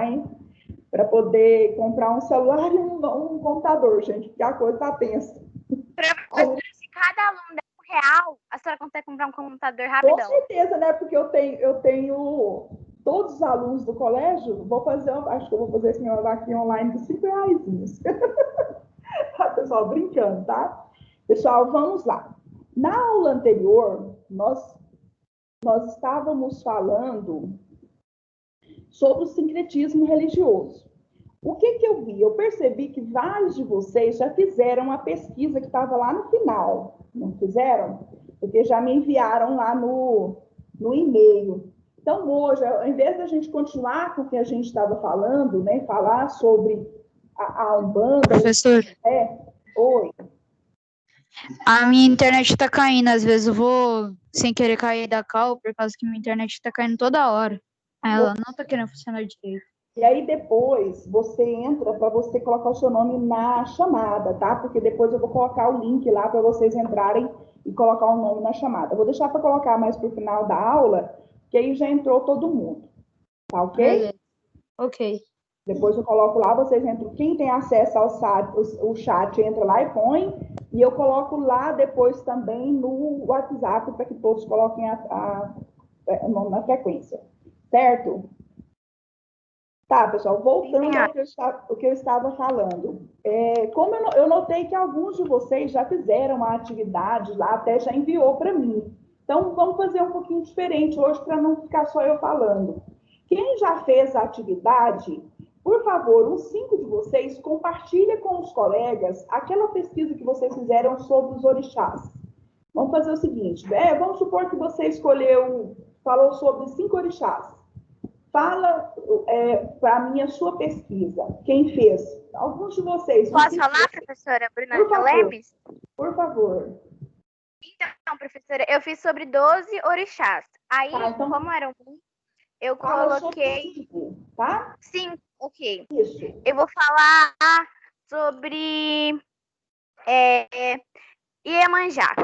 hein? Para poder comprar um celular e um computador, gente, porque a coisa tá tensa. Professora, se cada aluno der R$1, a senhora consegue comprar um computador Com rapidão. certeza, né? Porque eu tenho todos os alunos do colégio, acho que eu vou fazer esse meu aqui online de R$5. Tá, pessoal, brincando, tá? Pessoal, vamos lá. Na aula anterior, nós estávamos falando sobre o sincretismo religioso. O que eu vi? Eu percebi que vários de vocês já fizeram a pesquisa que estava lá no final, não fizeram? Porque já me enviaram lá no e-mail. Então, hoje, ao invés da gente continuar com o que a gente estava falando, né, falar sobre a Umbanda... Professor, oi. a minha internet tá caindo. Às vezes eu vou sem querer cair da cal, por causa que minha internet tá caindo toda hora. Ela não tá querendo funcionar direito. E aí depois você entra para você colocar o seu nome na chamada, tá? Porque depois eu vou colocar o link lá para vocês entrarem e colocar o nome na chamada. Eu vou deixar para colocar mais pro final da aula, que aí já entrou todo mundo. Tá ok? Ok. Depois eu coloco lá, vocês entram. Quem tem acesso ao chat entra lá e põe. E eu coloco lá depois também no WhatsApp para que todos coloquem o nome na frequência. Certo? Tá, pessoal, voltando ao que eu estava falando. Como eu notei que alguns de vocês já fizeram a atividade lá, até já enviou para mim. Então, vamos fazer um pouquinho diferente hoje para não ficar só eu falando. Quem já fez a atividade, por favor, uns 5 de vocês, compartilha com os colegas aquela pesquisa que vocês fizeram sobre os orixás. Vamos fazer o seguinte, vamos supor que você falou sobre 5 orixás. Fala para mim a sua pesquisa. Quem fez? Alguns de vocês. Posso falar, professora Bruna Lemes? Por favor. Então, professora, eu fiz sobre 12 orixás. Aí, então, como eram, eu coloquei... Tá? Sim, ok. Isso. Eu vou falar sobre Iemanjá.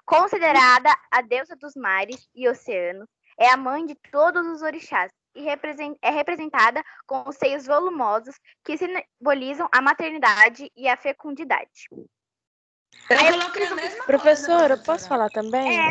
Considerada a deusa dos mares e oceanos, é a mãe de todos os orixás e é representada com os seios volumosos que simbolizam a maternidade e a fecundidade. Professora, eu posso falar também?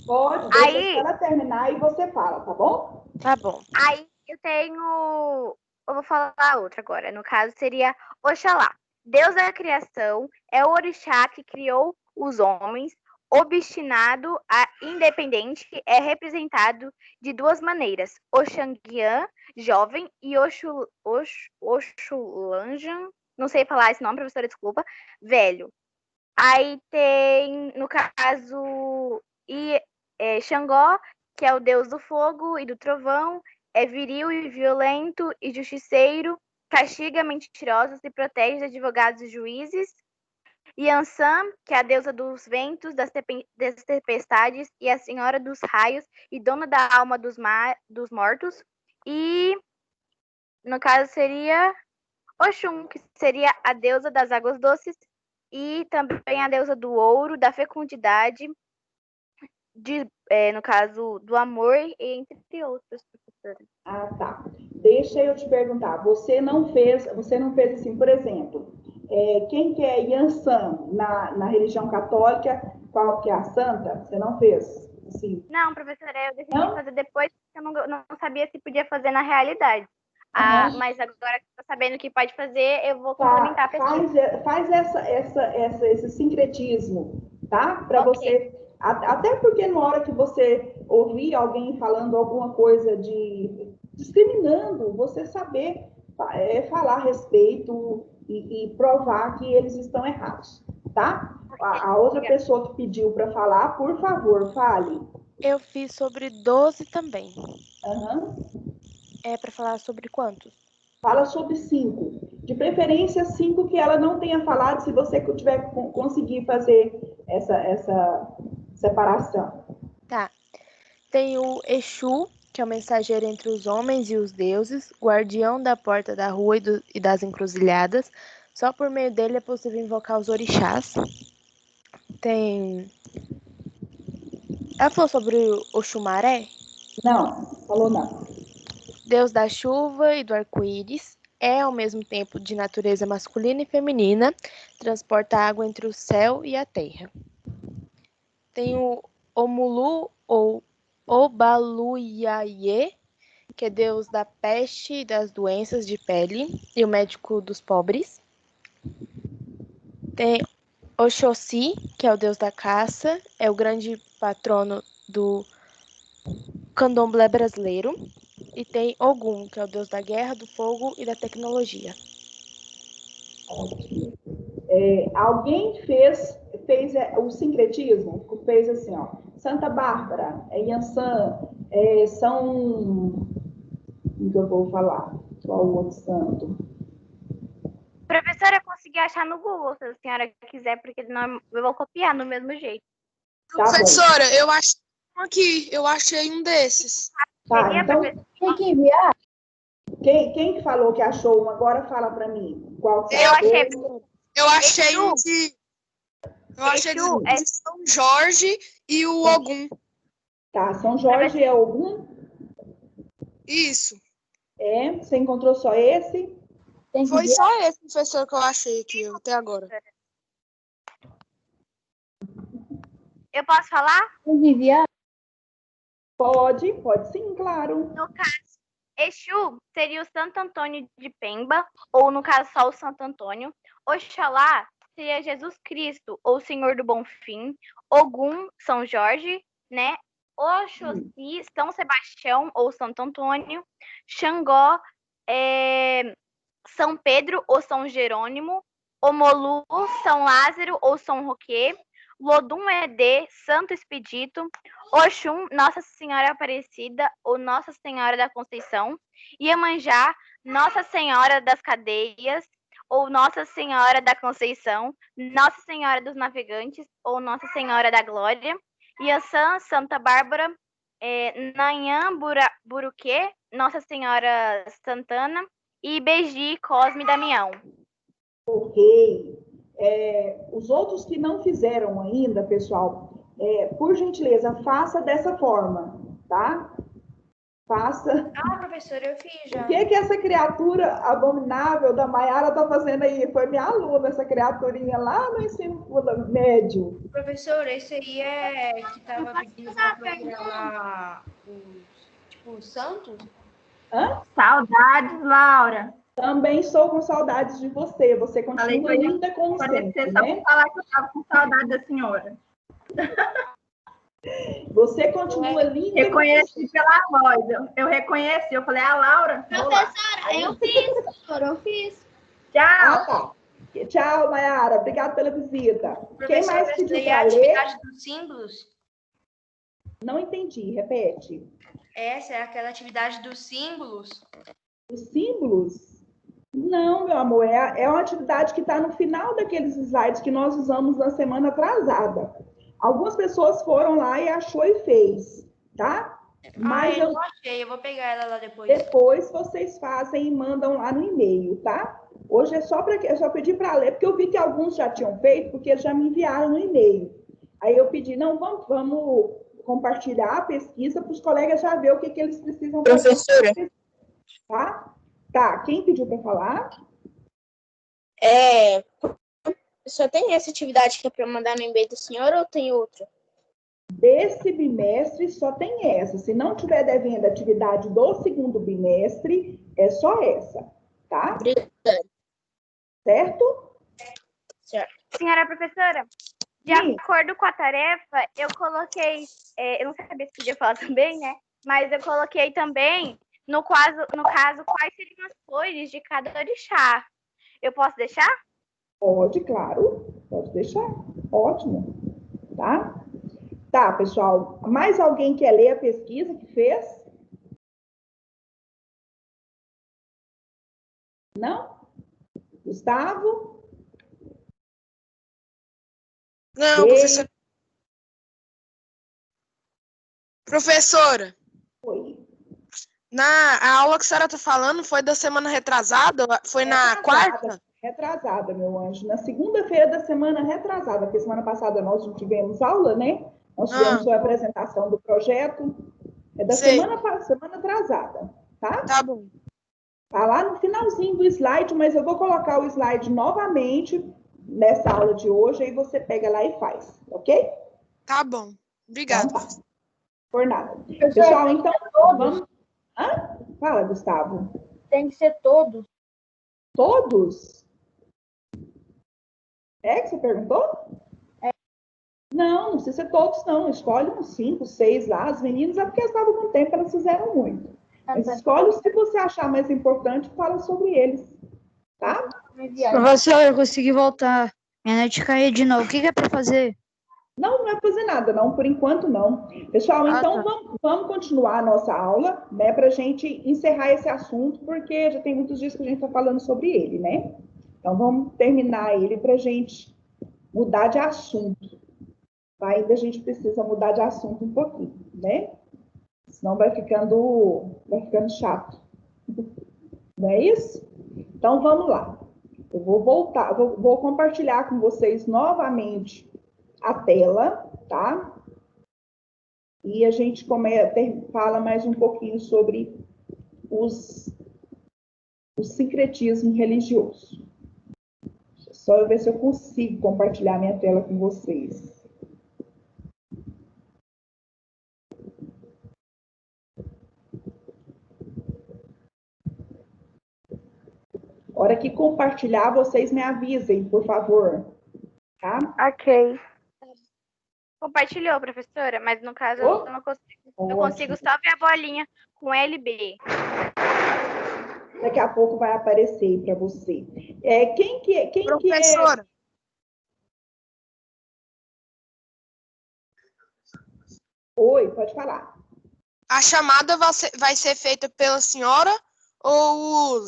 Pode, deixa ela terminar e você fala, tá bom? Tá bom. Aí eu vou falar outra agora. No caso, seria Oxalá. Deus da criação, é o orixá que criou os homens. Obstinado a independente é representado de duas maneiras: Oxanguian, jovem, e Oxulanjan, não sei falar esse nome, professora, desculpa, velho. Aí tem, no caso, Xangó, que é o deus do fogo e do trovão, é viril e violento e justiceiro, castiga mentirosos e protege advogados e juízes. Yansan, que é a deusa dos ventos, das tempestades e a senhora dos raios e dona da alma dos mortos. E, no caso, seria Oxum, que seria a deusa das águas doces e também a deusa do ouro, da fecundidade, no caso, do amor, entre outros, professora. Ah, tá. Deixa eu te perguntar, você não fez assim, por exemplo, quem que é Yansan na religião católica, qual que é a santa? Você não fez? Sim. Não, professora, eu decidi fazer depois, porque eu não sabia se podia fazer na realidade. Mas agora que estou sabendo que pode fazer, eu vou complementar a pesquisa. Faz esse sincretismo, tá? Para você. Até porque na hora que você ouvir alguém falando alguma coisa discriminando, você saber falar a respeito e provar que eles estão errados, tá? A outra pessoa que pediu para falar, por favor, fale. Eu fiz sobre 12 também. É para falar sobre quantos? Fala sobre 5. De preferência, 5 que ela não tenha falado, se você tiver conseguir fazer essa separação. Tá. Tem o Exu, que é o mensageiro entre os homens e os deuses, guardião da porta da rua e das encruzilhadas. Só por meio dele é possível invocar os orixás. Tem... Ela falou sobre o Oxumaré? Não, falou não. Deus da chuva e do arco-íris, é ao mesmo tempo de natureza masculina e feminina, transporta água entre o céu e a terra. Tem o Omulu ou Obaluyaye, que é Deus da peste e das doenças de pele e o médico dos pobres. Tem Oxóssi, que é o Deus da caça, é o grande patrono do candomblé brasileiro. E tem Ogum, que é o Deus da guerra, do fogo e da tecnologia. Ótimo. Alguém fez o sincretismo, fez assim, ó, Santa Bárbara, Yansan, São... O que eu vou falar? Qual o outro santo? Professora, eu consegui achar no Google, se a senhora quiser, porque não, eu vou copiar do mesmo jeito. Tá bom. Professora, eu achei aqui, eu achei um desses. Tá, Seria, então, professora? tem que enviar? Quem que falou que achou um? Agora fala para mim. Qual que Eu achei. Eu achei Exu. um de... Eu achei Exu de São Jorge e o Ogum. Tá, São Jorge é algum? Isso. Você encontrou só esse? Tem que Foi enviar? só esse, professor, que eu achei aqui até agora. Eu posso falar? Tem que enviar? Pode sim, claro. No caso, Exu seria o Santo Antônio de Pemba, ou no caso só o Santo Antônio. Oxalá seria Jesus Cristo, ou Senhor do Bom Fim. Ogum, São Jorge, né? Oxóssi, São Sebastião, ou Santo Antônio. Xangó, São Pedro, ou São Jerônimo. Omolu, São Lázaro, ou São Roque. Lodum Edê, Santo Expedito. Oxum, Nossa Senhora Aparecida, ou Nossa Senhora da Conceição. Iemanjá, Nossa Senhora das Cadeias, ou Nossa Senhora da Conceição. Nossa Senhora dos Navegantes, ou Nossa Senhora da Glória. Iansã, Santa Bárbara. Nanhã, Buruquê, Nossa Senhora Santana. E Beji, Cosme e Damião. Ok. Os outros que não fizeram ainda, pessoal, por gentileza, faça dessa forma, tá? Faça. Ah, professora, eu fiz já. O que essa criatura abominável da Maiara tá fazendo aí? Foi minha aluna, essa criaturinha lá no ensino médio. Professor, esse aí é que tava pedindo pra programar os santos? Hã? Saudades, Laura. Também estou com saudades de você. Você continua linda como sempre, Só né? por falar que eu estava com saudade da senhora. Você continua linda. Reconheci pela voz. Eu reconheci. Eu falei, Laura. Professora, eu fiz, professora, eu fiz. Tchau. Tá. Tchau, Mayara. Obrigada pela visita. Quem mais pediu essa para a ler? atividade dos símbolos? Não entendi. Repete. Essa é aquela atividade dos símbolos? Os símbolos? Não, meu amor. É uma atividade que está no final daqueles slides que nós usamos na semana atrasada. Algumas pessoas foram lá e achou e fez, tá? Mas eu não achei. Eu vou pegar ela lá depois. Depois vocês fazem e mandam lá no e-mail, tá? Hoje é só pedir para ler, porque eu vi que alguns já tinham feito, porque eles já me enviaram no e-mail. Aí eu pedi, não, vamos compartilhar a pesquisa para os colegas já ver o que eles precisam fazer. Professora. Tá, quem pediu para falar? Só tem essa atividade que é para mandar no e-mail da senhora ou tem outra? Desse bimestre só tem essa. Se não tiver devendo atividade do segundo bimestre, é só essa, tá? Obrigada. Certo? Certo. Senhora professora, de acordo com a tarefa, eu coloquei, eu não sabia se podia falar também, né? Mas eu coloquei também, no caso, quais seriam as cores de cada orixá. Eu posso deixar? Pode, claro. Pode deixar. Ótimo. Tá? Tá, pessoal. Mais alguém quer ler a pesquisa que fez? Não? Gustavo? Não, professora. Professora. Oi. A aula que a senhora está falando foi da semana retrasada? Foi na quarta? Retrasada, meu anjo. Na segunda-feira da semana retrasada, porque semana passada nós não tivemos aula, né? Nós tivemos só a apresentação do projeto. É da semana atrasada. tá? Tá bom. Tá lá no finalzinho do slide, mas eu vou colocar o slide novamente nessa aula de hoje, aí você pega lá e faz, ok? Tá bom. Obrigado. Então, tá. Por nada. Pessoal, então, vamos... Hã? Fala, Gustavo. Tem que ser todos. Todos? É que você perguntou? Não precisa ser todos, não. Escolhe uns 5, 6 lá. As meninas, é porque elas estavam com tempo, elas fizeram muito. Mas escolhe os que você achar mais importante e fala sobre eles. Tá? Professor, eu consegui voltar. Minha net caiu de novo. O que é pra fazer? Não vai fazer nada, não. Por enquanto, não. Pessoal, então tá. vamos continuar a nossa aula, né? Para a gente encerrar esse assunto, porque já tem muitos dias que a gente está falando sobre ele, né? Então, vamos terminar ele para a gente mudar de assunto. Ainda a gente precisa mudar de assunto um pouquinho, né? Senão vai ficando chato. Não é isso? Então, vamos lá. Eu vou voltar, vou compartilhar com vocês novamente a tela, tá? E a gente fala mais um pouquinho sobre o sincretismo religioso. Só eu ver se eu consigo compartilhar minha tela com vocês. Hora que compartilhar, vocês me avisem, por favor. Tá? Ok. Compartilhou, professora, mas no caso eu não consigo. Eu consigo só ver a bolinha com LB. Daqui a pouco vai aparecer para você. Quem que é? Professora. Oi, pode falar. A chamada vai ser feita pela senhora ou o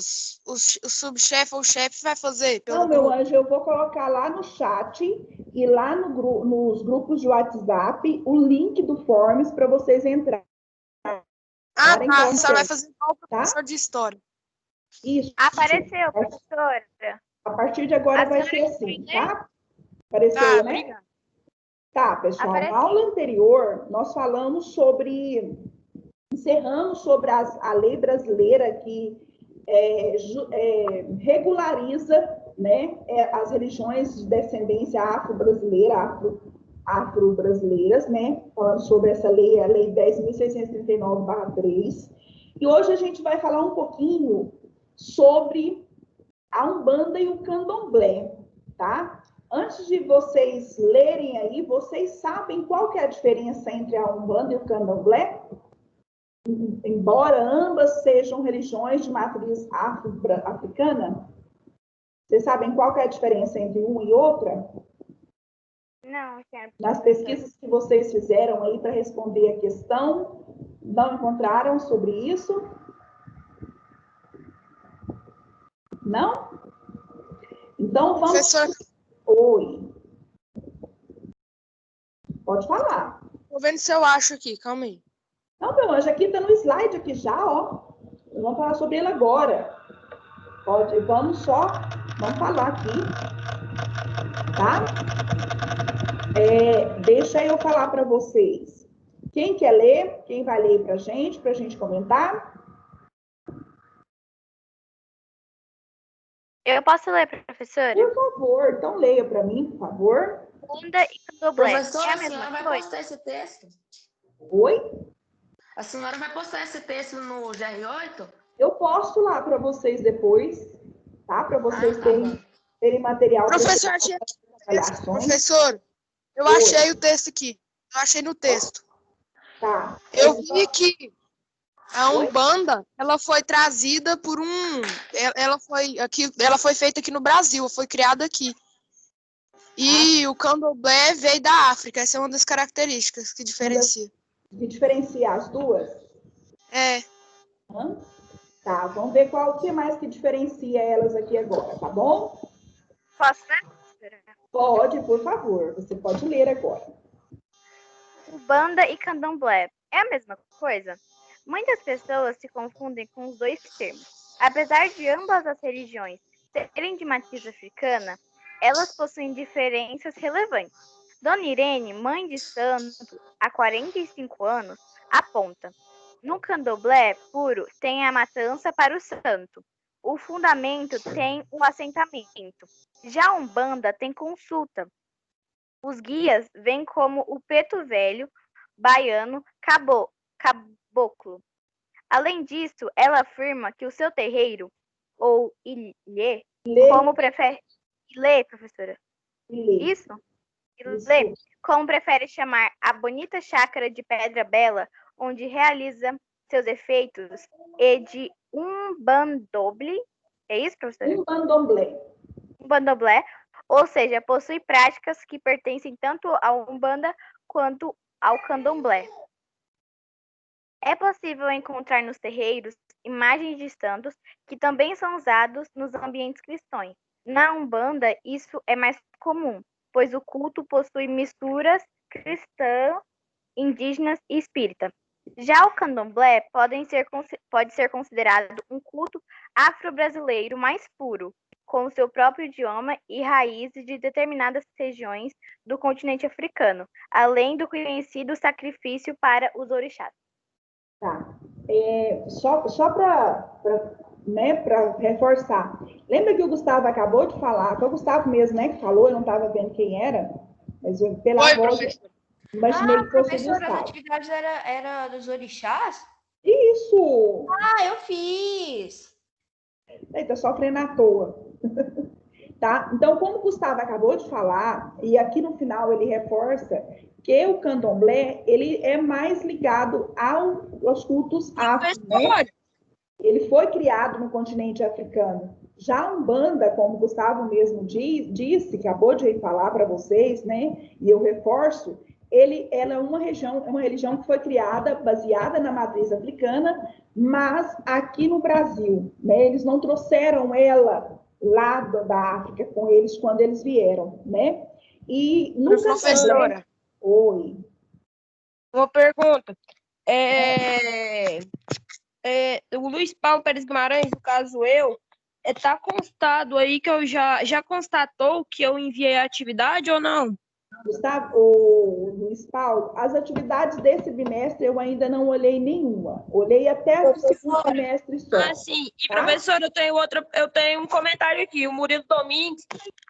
subchefe ou o chefe vai fazer? Não, meu anjo, eu vou colocar lá no chat e lá nos grupos de WhatsApp o link do Forms para vocês entrarem. Ah, tá. Você vai fazer igual o professor de história. Isso. Apareceu, professora. A partir de agora vai ser assim, tá? Apareceu, né? Obrigada. Tá, pessoal. Na aula anterior, nós falamos encerramos sobre a lei brasileira que regulariza, né, as religiões de descendência afro-brasileiras, né, falando sobre essa lei, a lei 10.639/3. E hoje a gente vai falar um pouquinho sobre a Umbanda e o Candomblé, tá? Antes de vocês lerem aí, vocês sabem qual que é a diferença entre a Umbanda e o Candomblé? Embora ambas sejam religiões de matriz africana, vocês sabem qual que é a diferença entre uma e outra? Não, senhora. Nas pesquisas que vocês fizeram aí para responder a questão, não encontraram sobre isso? Não? Então, vamos... Professora... Oi. Pode falar. Tô vendo se eu acho aqui, calma aí. Não, meu anjo, aqui tá no slide aqui já, ó. Vamos falar sobre ele agora. Vamos falar aqui, tá? Deixa eu falar para vocês. Quem quer ler? Quem vai ler pra gente comentar? Eu posso ler, professora? Por favor, então leia para mim, por favor. Umbanda e Candomblé. Professora, a senhora vai postar esse texto? Oi? A senhora vai postar esse texto no GR8? Eu posto lá para vocês depois, tá? Para vocês terem material. Professor, eu achei o texto aqui. Eu achei no texo. Tá. Eu vi que a Umbanda, ela foi trazida por ela foi feita aqui no Brasil, foi criada aqui. E o Candomblé veio da África. Essa é uma das características que diferencia. Que diferencia as duas? É. Tá, vamos ver qual que mais que diferencia elas aqui agora, tá bom? Posso ler? Pode, por favor. Você pode ler agora. Umbanda e Candomblé. É a mesma coisa? Muitas pessoas se confundem com os dois termos. Apesar de ambas as religiões serem de matriz africana, elas possuem diferenças relevantes. Dona Irene, mãe de santo há 45 anos, aponta: No candomblé puro tem a matança para o santo. O fundamento tem o assentamento. Já a Umbanda tem consulta. Os guias vêm como o preto velho, baiano, caboclo. Além disso, ela afirma que o seu terreiro, ou ilê, como prefere... Ilê, professora? Ilê. Isso? Ilê, como prefere chamar a bonita chácara de Pedra Bela, onde realiza seus efeitos, e de umbandoble. É isso, professora? Umbandoblé, ou seja, possui práticas que pertencem tanto ao Umbanda quanto ao Candomblé. É possível encontrar nos terreiros imagens de santos que também são usados nos ambientes cristãos. Na Umbanda, isso é mais comum, pois o culto possui misturas cristã, indígenas e espírita. Já o Candomblé pode ser considerado um culto afro-brasileiro mais puro, com seu próprio idioma e raízes de determinadas regiões do continente africano, além do conhecido sacrifício para os orixás. Tá. Só para reforçar. Lembra que o Gustavo acabou de falar? Foi o Gustavo mesmo, né, que falou, eu não estava vendo quem era, mas pela voz, imaginei que fosse o Professora, Gustavo. as atividades era dos orixás? Isso! Eu fiz! Tá sofrendo à toa. Tá? Então, como o Gustavo acabou de falar, e aqui no final ele reforça que o candomblé, ele é mais ligado aos cultos afro, né? Ele foi criado no continente africano. Já a Umbanda, como o Gustavo mesmo disse, acabou de falar para vocês, né? E eu reforço, ela é uma religião que foi criada, baseada na matriz africana, mas aqui no Brasil, né? Eles não trouxeram ela lá da África com eles quando eles vieram, né? E no Professora. Oi. Uma pergunta. O Luiz Paulo Pérez Guimarães, no caso tá constado aí que eu já constatou que eu enviei a atividade ou não? Gustavo, o Luiz Paulo, as atividades desse bimestre eu ainda não olhei nenhuma. Olhei até o segundo bimestre só. Ah, sim. E, tá? Professora, eu tenho um comentário aqui. O Murilo Domingues,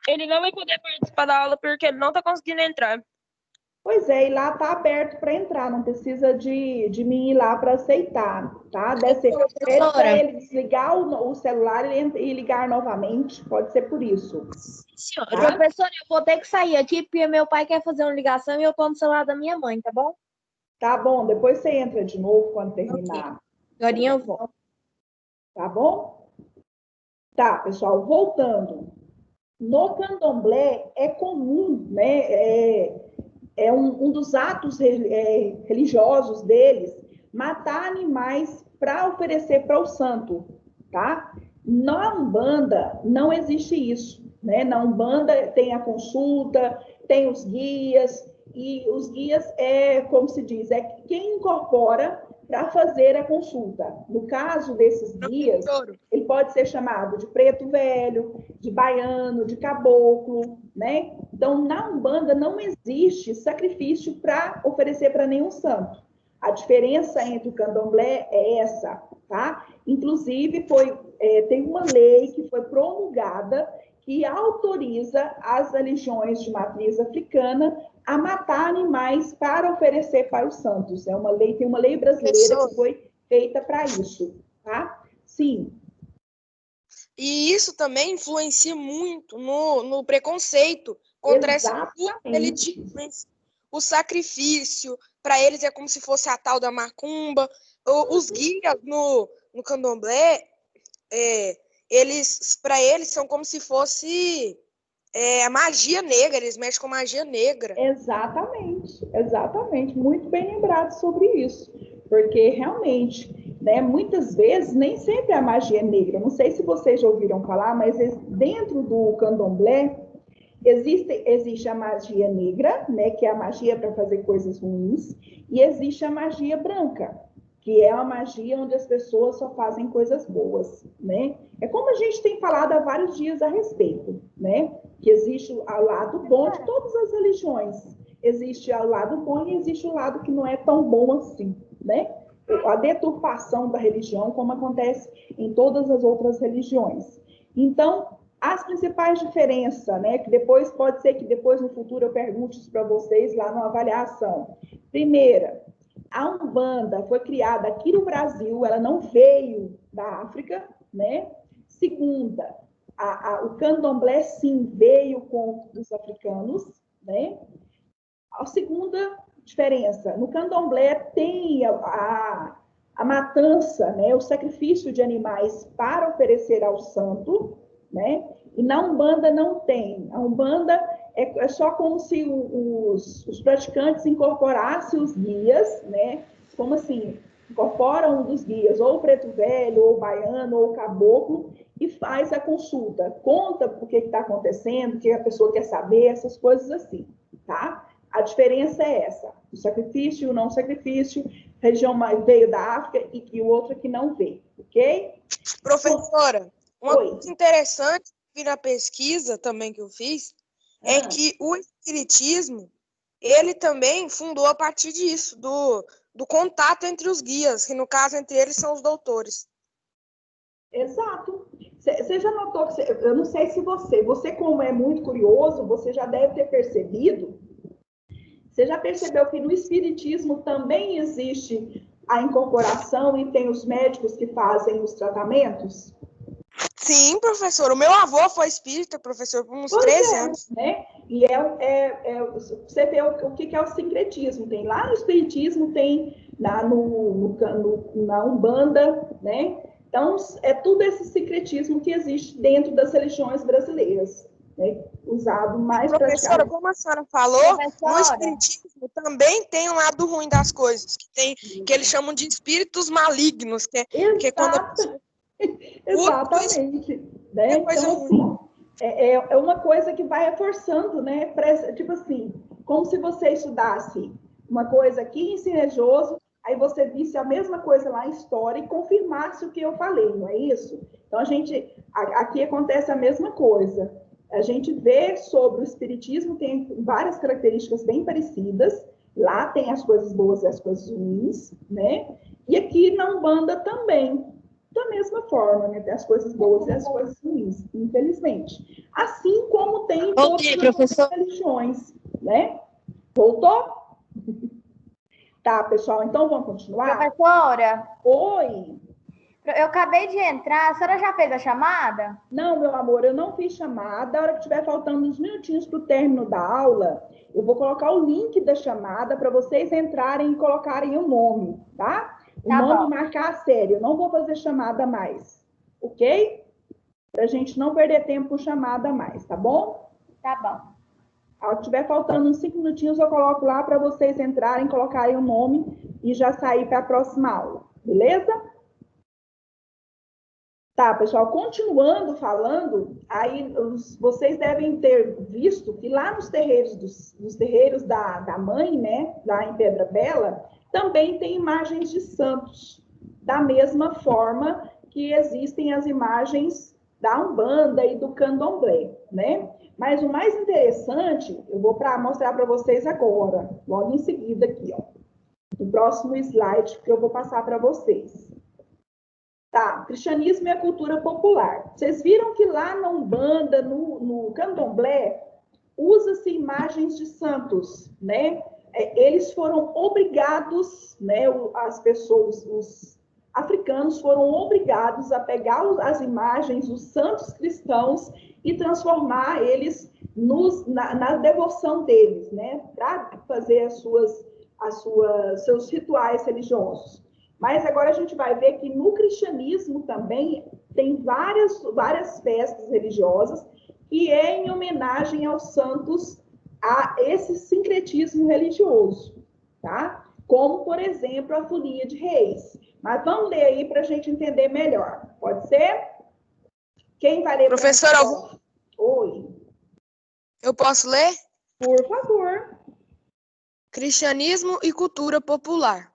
ele não vai poder participar da aula porque ele não está conseguindo entrar. Pois é, e lá tá aberto para entrar, não precisa de mim ir lá para aceitar, tá? Pede para ele desligar o celular e ligar novamente, pode ser por isso. Senhora. Tá? Professora, eu vou ter que sair aqui porque meu pai quer fazer uma ligação e eu tô no celular da minha mãe, tá bom? Tá bom, depois você entra de novo quando terminar. Okay. Agora eu vou. Tá bom? Tá, pessoal, voltando. No candomblé é comum, né? Um dos atos religiosos deles, matar animais para oferecer para o santo, tá? Na Umbanda não existe isso, né? Na Umbanda tem a consulta, tem os guias, e os guias como se diz, quem incorpora para fazer a consulta. No caso desses guias, ele pode ser chamado de preto velho, de baiano, de caboclo, né? Então, na Umbanda não existe sacrifício para oferecer para nenhum santo. A diferença entre o candomblé é essa, tá? Inclusive, tem uma lei que foi promulgada que autoriza as religiões de matriz africana a matar animais para oferecer para os santos. Tem uma lei brasileira que foi feita para isso, tá? Sim. E isso também influencia muito no preconceito contra essas religiões. O sacrifício, para eles é como se fosse a tal da macumba. Os guias no candomblé, para eles são como se fosse a magia negra, eles mexem com magia negra. Exatamente. Muito bem lembrado sobre isso. Porque realmente, né, muitas vezes, nem sempre a magia é negra. Não sei se vocês já ouviram falar, mas dentro do candomblé, existe a magia negra, né, que é a magia para fazer coisas ruins, e existe a magia branca, que é a magia onde as pessoas só fazem coisas boas, né? É como a gente tem falado há vários dias a respeito, né? Que existe o lado bom de todas as religiões. Existe o lado bom e existe o lado que não é tão bom assim, né? a deturpação da religião, como acontece em todas as outras religiões. Então, as principais diferenças, né, que depois pode ser que depois no futuro eu pergunte isso para vocês lá na avaliação. Primeira, a Umbanda foi criada aqui no Brasil, ela não veio da África, né? Segunda, o Candomblé sim veio com os africanos, né? A segunda diferença, no Candomblé tem a matança, né, o sacrifício de animais para oferecer ao santo, né? E na Umbanda não tem. A Umbanda é só como se os praticantes incorporassem os guias, né? Como assim? Incorporam um dos guias, ou o preto velho, ou o baiano, ou o caboclo, e faz a consulta. Conta o que está acontecendo, o que a pessoa quer saber, essas coisas assim, tá? A diferença é essa, o sacrifício e o não sacrifício, a região mais veio da África e o outro que não veio, ok? Professora, uma Oi. coisa interessante que vi na pesquisa também que eu fiz é que o espiritismo, ele também fundou a partir disso, do contato entre os guias, que no caso entre eles são os doutores. Exato. Você já notou que, eu não sei se você como é muito curioso, você já deve ter percebido. Você já percebeu que no espiritismo também existe a incorporação e tem os médicos que fazem os tratamentos? Sim, professor. O meu avô foi espírita, professor, por uns 13 anos. Né? E você vê o que é o sincretismo. Tem lá no espiritismo, tem lá na Umbanda, né? Então, é tudo esse sincretismo que existe dentro das religiões brasileiras, né? Usado mais Professora, como a senhora falou, no espiritismo também tem um lado ruim das coisas, que eles chamam de espíritos malignos, que é quando a pessoa... Exatamente. Né? Então, assim, é uma coisa que vai reforçando, né? Tipo assim, como se você estudasse uma coisa aqui em Cinejoso, aí você visse a mesma coisa lá em História e confirmasse o que eu falei, não é isso? Então, aqui acontece a mesma coisa. A gente vê sobre o espiritismo, tem várias características bem parecidas. Lá tem as coisas boas e as coisas ruins, né? E aqui na Umbanda também, da mesma forma, né? Tem as coisas boas e as coisas ruins, infelizmente. Assim como tem em todas as religiões, né? Voltou? Tá, pessoal, então vamos continuar? Professora? Oi. Eu acabei de entrar, a senhora já fez a chamada? Não, meu amor, eu não fiz chamada. A hora que estiver faltando uns minutinhos para o término da aula, eu vou colocar o link da chamada para vocês entrarem e colocarem o nome, tá? O nome marcar a série. Eu não vou fazer chamada mais, ok? Para a gente não perder tempo com chamada mais, tá bom? Tá bom. A hora que estiver faltando uns 5 minutinhos, eu coloco lá para vocês entrarem, colocarem o nome e já sair para a próxima aula, beleza? Tá, pessoal, continuando falando, aí vocês devem ter visto que lá nos terreiros da mãe, né, lá em Pedra Bela, também tem imagens de santos, da mesma forma que existem as imagens da Umbanda e do Candomblé, né? Mas o mais interessante, eu vou mostrar para vocês agora, logo em seguida aqui, ó, no próximo slide que eu vou passar para vocês. Tá, cristianismo e a cultura popular. Vocês viram que lá na Umbanda, no Candomblé, usa-se imagens de santos, né? Eles foram obrigados, né? As pessoas, os africanos foram obrigados a pegar as imagens dos santos cristãos e transformar eles na devoção deles, né? Para fazer seus rituais religiosos. Mas agora a gente vai ver que no cristianismo também tem várias festas religiosas que é em homenagem aos santos, a esse sincretismo religioso, tá? Como, por exemplo, a Folia de Reis. Mas vamos ler aí para a gente entender melhor. Pode ser? Quem vai ler? Professora, oi. Eu posso ler? Por favor. Cristianismo e cultura popular.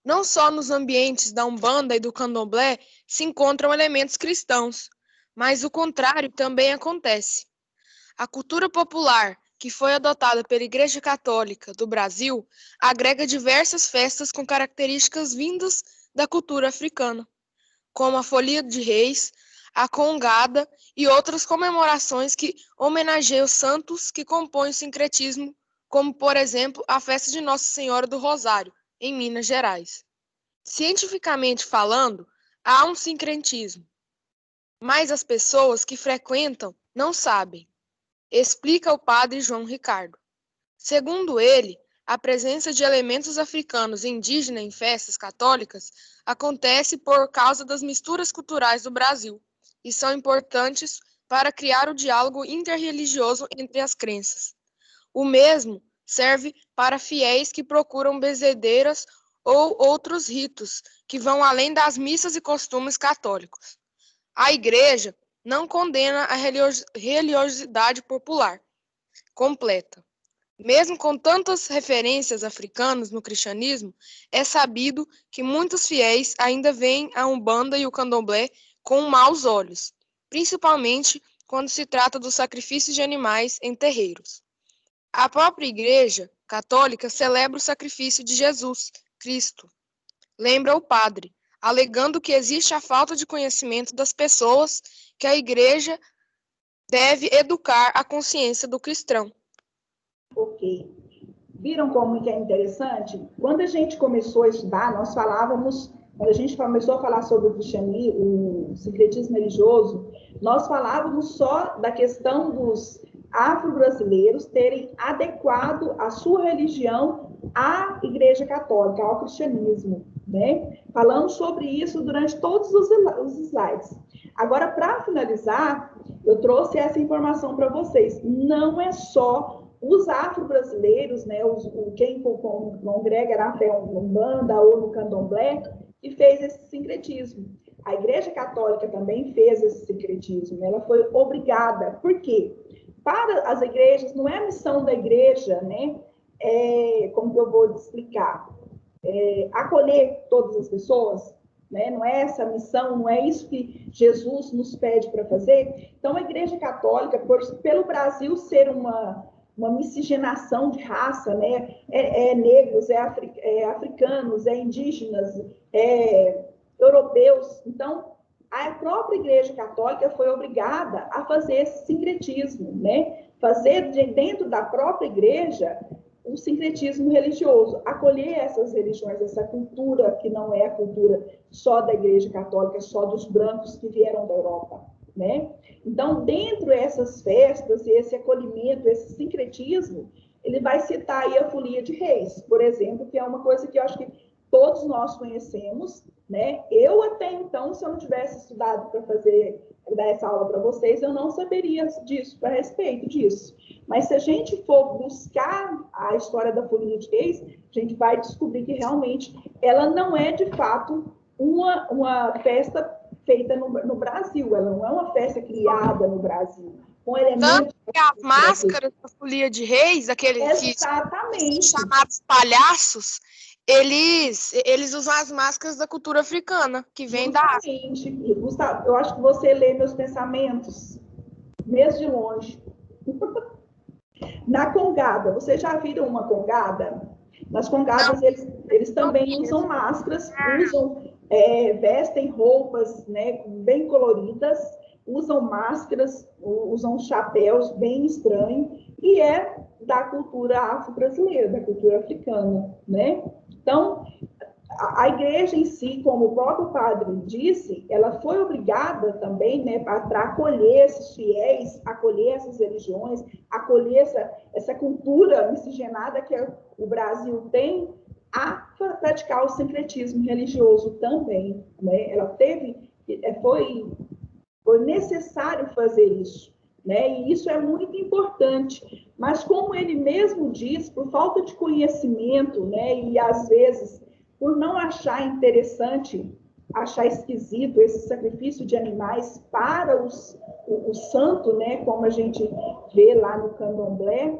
Não só nos ambientes da Umbanda e do Candomblé se encontram elementos cristãos, mas o contrário também acontece. A cultura popular que foi adotada pela Igreja Católica do Brasil, agrega diversas festas com características vindas da cultura africana, como a Folia de Reis, a Congada e outras comemorações que homenageiam os santos que compõem o sincretismo, como, por exemplo, a festa de Nossa Senhora do Rosário, em Minas Gerais. Cientificamente falando, há um sincretismo, mas as pessoas que frequentam não sabem, explica o padre João Ricardo. Segundo ele, a presença de elementos africanos e indígenas em festas católicas acontece por causa das misturas culturais do Brasil e são importantes para criar o diálogo interreligioso entre as crenças. O mesmo serve para fiéis que procuram benzedeiras ou outros ritos que vão além das missas e costumes católicos. A Igreja não condena a religiosidade popular completa. Mesmo com tantas referências africanas no cristianismo, é sabido que muitos fiéis ainda veem a Umbanda e o Candomblé com maus olhos, principalmente quando se trata do sacrifício de animais em terreiros. A própria Igreja Católica celebra o sacrifício de Jesus Cristo, lembra o padre, alegando que existe a falta de conhecimento das pessoas que a Igreja deve educar a consciência do cristão. Ok. Viram como que é interessante? Quando a gente começou a estudar, quando a gente começou a falar sobre o cristianismo, o sincretismo religioso, nós falávamos só da questão dos afro-brasileiros terem adequado a sua religião à Igreja Católica, ao cristianismo, né? Falamos sobre isso durante todos os slides. Agora, para finalizar, eu trouxe essa informação para vocês. Não é só os afro-brasileiros, né, quem congrega na fé Umbanda ou no Candomblé, que fez esse sincretismo. A Igreja Católica também fez esse sincretismo. Ela foi obrigada. Por quê? Para as igrejas, não é a missão da igreja, né? Como que eu vou explicar? Acolher todas as pessoas, né? Não é essa a missão, não é isso que Jesus nos pede para fazer. Então, a Igreja Católica, pelo Brasil ser uma miscigenação de raça, né? Negros, africanos, indígenas, europeus. Então, a própria Igreja Católica foi obrigada a fazer esse sincretismo, né? Fazer dentro da própria igreja o sincretismo religioso, acolher essas religiões, essa cultura que não é a cultura só da Igreja Católica, só dos brancos que vieram da Europa, né? Então, dentro dessas festas, esse acolhimento, esse sincretismo, ele vai citar aí a Folia de Reis, por exemplo, que é uma coisa que eu acho que todos nós conhecemos, né? Eu até então, se eu não tivesse estudado para dar essa aula para vocês, eu não saberia disso, a respeito disso. Mas se a gente for buscar a história da Folia de Reis, a gente vai descobrir que realmente ela não é, de fato, uma festa feita no Brasil. Ela não é uma festa criada no Brasil. Com elementos... Tanto que as máscaras da Folia de Reis, aqueles chamados palhaços, eles usam as máscaras da cultura africana, que vem da África. Gustavo, eu acho que você lê meus pensamentos, mesmo de longe. Na congada, vocês já viram uma congada? Nas congadas, eles também usam máscaras, vestem roupas, né, bem coloridas, usam máscaras, usam chapéus bem estranhos, e é da cultura afro-brasileira, da cultura africana, né? Então, a igreja em si, como o próprio padre disse, ela foi obrigada também, né, para acolher esses fiéis, acolher essas religiões, acolher essa cultura miscigenada que o Brasil tem, a praticar o sincretismo religioso também, né? Ela foi necessário fazer isso, né? E isso é muito importante. Mas como ele mesmo diz, por falta de conhecimento, né, e às vezes por não achar interessante, achar esquisito esse sacrifício de animais para o santo, né, como a gente vê lá no Candomblé,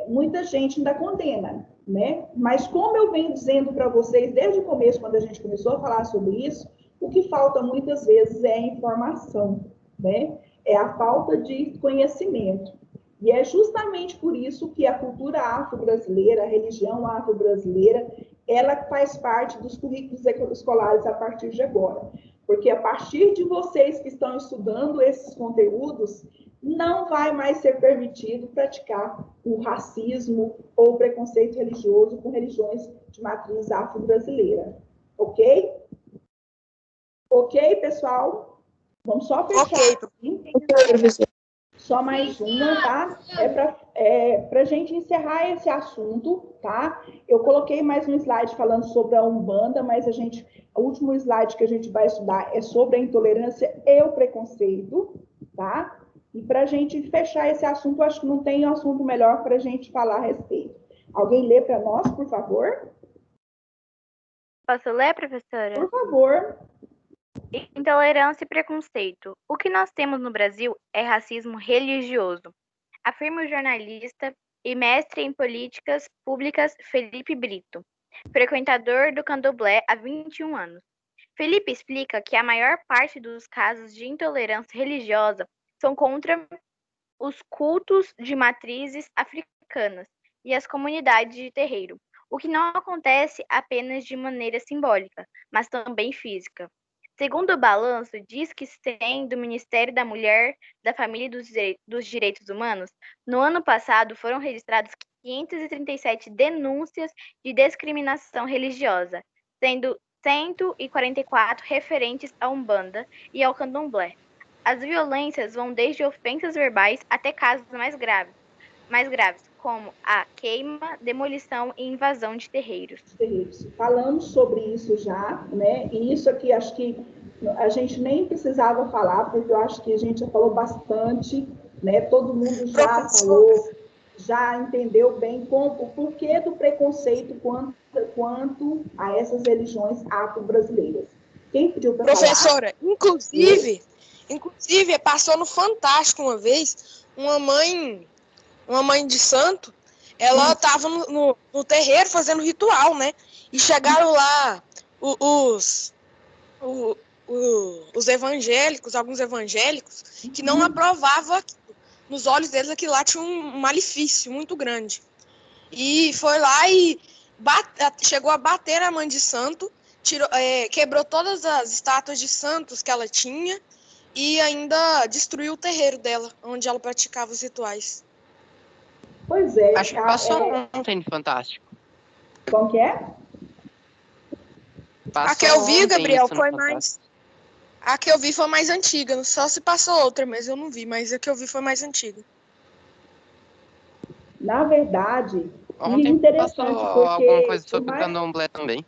muita gente ainda condena, né? Mas como eu venho dizendo para vocês desde o começo, quando a gente começou a falar sobre isso, o que falta muitas vezes é a informação, né? É a falta de conhecimento. E é justamente por isso que a cultura afro-brasileira, a religião afro-brasileira, ela faz parte dos currículos escolares a partir de agora. Porque a partir de vocês que estão estudando esses conteúdos, não vai mais ser permitido praticar o racismo ou o preconceito religioso com religiões de matriz afro-brasileira. Ok? Ok, pessoal? Vamos só fechar aqui. Só mais uma, tá? Para a gente encerrar esse assunto, tá? Eu coloquei mais um slide falando sobre a Umbanda, mas o último slide que a gente vai estudar é sobre a intolerância e o preconceito, tá? E para a gente fechar esse assunto, acho que não tem assunto melhor para a gente falar a respeito. Alguém lê para nós, por favor? Posso ler, professora? Por favor. Intolerância e preconceito. O que nós temos no Brasil é racismo religioso, afirma o jornalista e mestre em políticas públicas Felipe Brito, frequentador do Candomblé há 21 anos. Felipe explica que a maior parte dos casos de intolerância religiosa são contra os cultos de matrizes africanas e as comunidades de terreiro, o que não acontece apenas de maneira simbólica, mas também física. Segundo o balanço, diz que tem do Ministério da Mulher, da Família e dos Direitos Humanos, no ano passado foram registradas 537 denúncias de discriminação religiosa, sendo 144 referentes à Umbanda e ao Candomblé. As violências vão desde ofensas verbais até casos mais graves, como a queima, demolição e invasão de terreiros. Falamos sobre isso já, né? E isso aqui acho que a gente nem precisava falar, porque eu acho que a gente já falou bastante, né? Todo mundo já falou, já entendeu bem o porquê do preconceito quanto a essas religiões afro-brasileiras. Quem pediu para falar? Professora, inclusive, passou no Fantástico uma vez, uma mãe de santo, ela estava no terreiro fazendo ritual, né? E chegaram lá os evangélicos, alguns evangélicos, que não aprovavam aquilo. Nos olhos deles, aquilo lá tinha um malefício muito grande. E foi lá e chegou a bater na mãe de santo, quebrou todas as estátuas de santos que ela tinha e ainda destruiu o terreiro dela, onde ela praticava os rituais. Pois é. Acho que passou ontem no Fantástico. Como que é? A que eu vi, Gabriel, foi mais... A que eu vi foi mais antiga, só se passou outra, mas eu não vi, mas a que eu vi foi mais antiga. Na verdade, ontem interessante passou porque alguma coisa sobre o Candomblé também.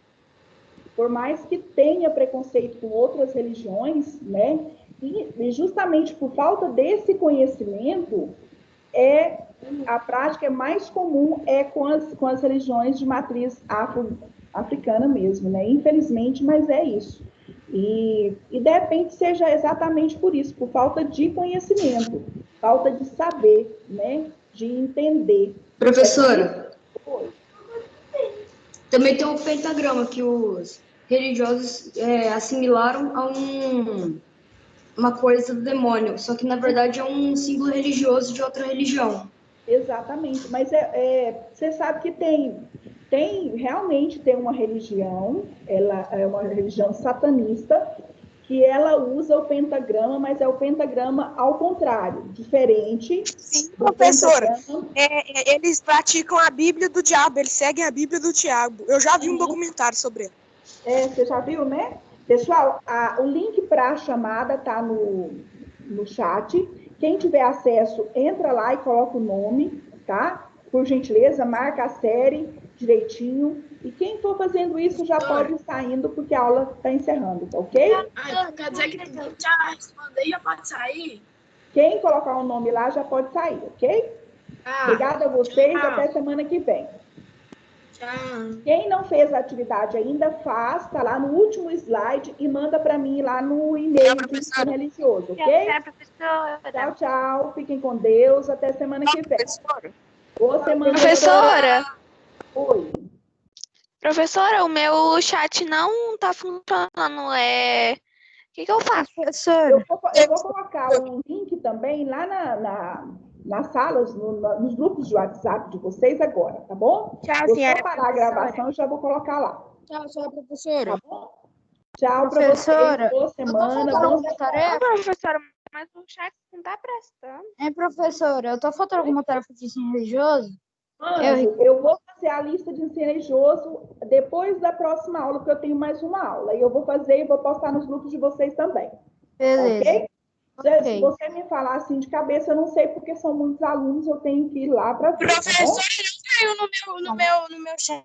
Por mais que tenha preconceito com outras religiões, né? E justamente por falta desse conhecimento, a prática mais comum com as religiões de matriz africana mesmo, né? Infelizmente, mas é isso. E de repente seja exatamente por isso, por falta de conhecimento, falta de saber, né? De entender. Professora, também tem um pentagrama que os religiosos assimilaram a uma coisa do demônio, só que na verdade é um símbolo religioso de outra religião. Exatamente, mas você sabe que realmente tem uma religião, ela é uma religião satanista, que ela usa o pentagrama, mas é o pentagrama ao contrário, diferente. Sim, professora, eles praticam a Bíblia do Diabo, eles seguem a Bíblia do Diabo. Eu já vi um documentário sobre ele. Você já viu, né? Pessoal, o link para a chamada está no chat. Quem tiver acesso, entra lá e coloca o nome, tá? Por gentileza, marca a série direitinho. E quem for fazendo isso já pode ir saindo, porque a aula está encerrando, tá ok? Quer dizer que já respondeu e já pode sair? Quem colocar o nome lá já pode sair, ok? Obrigada a vocês, até semana que vem. Tchau. Quem não fez a atividade ainda, faz, tá lá no último slide e manda para mim lá no e-mail do ensino religioso, ok? Tchau, tchau. Fiquem com Deus. Até semana que vem. Professora. Oi. Professora, o meu chat não tá funcionando. O que eu faço, professora? Eu vou colocar um link também lá nas salas, nos grupos de WhatsApp de vocês agora, tá bom? Tchau, Vou senhora só parar a gravação e já vou colocar lá. Tchau, senhora professora. Tá bom? Tchau para vocês. Professora, Boa semana. Bom tarefa? Professora, mas o chat não tá prestando. Professora, eu tô faltando alguma tarefa de ensino religioso? Eu vou fazer a lista de ensino religioso depois da próxima aula, porque eu tenho mais uma aula. E eu vou fazer e vou postar nos grupos de vocês também. Beleza. Ok? Se você me falar assim de cabeça, eu não sei porque são muitos alunos, eu tenho que ir lá para ver. Professor, não caiu no meu chat.